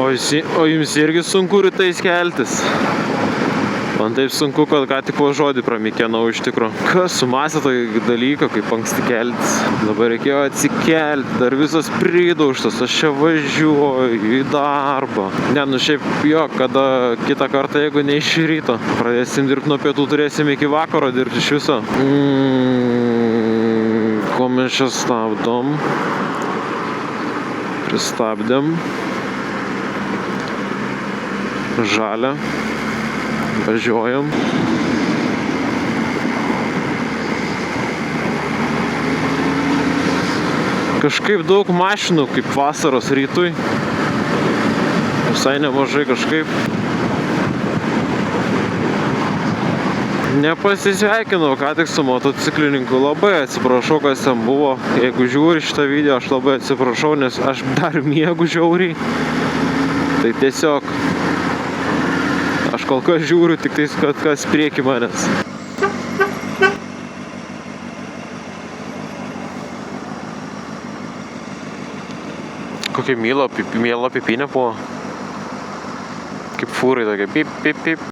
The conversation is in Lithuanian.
O jums irgi sunku rytais keltis? Man taip sunku, kad ką tik po žodį pramikenau iš tikro. Kas sumasė tokį dalyką, kaip anksti keltis? Dabar reikėjo atsikelti, dar visas pridaužtas, aš čia važiuoju į darbą. Ne, nu šiaip jo, kada kitą kartą, jeigu ne iš ryto. Pradėsim dirbti nuo pietų, turėsim iki vakaro dirbti iš viso. Ko mes čia stabdom? Pristabdėm. Žalia. Važiuojam. Kažkaip daug mašinų, kaip vasaros rytui. Visai nemažai kažkaip. Nepasisveikinau ką tik su motociklininku. Labai atsiprašau, kas ten buvo. Jeigu žiūri šitą video, aš labai atsiprašau, nes aš dar miegu žiauriai. Tai tiesiog aš kol kas žiūriu tik tais, kad kas prieki manęs. Kokia miela pipinė buvo. Kaip fūrai tokia. Pip, pip, pip.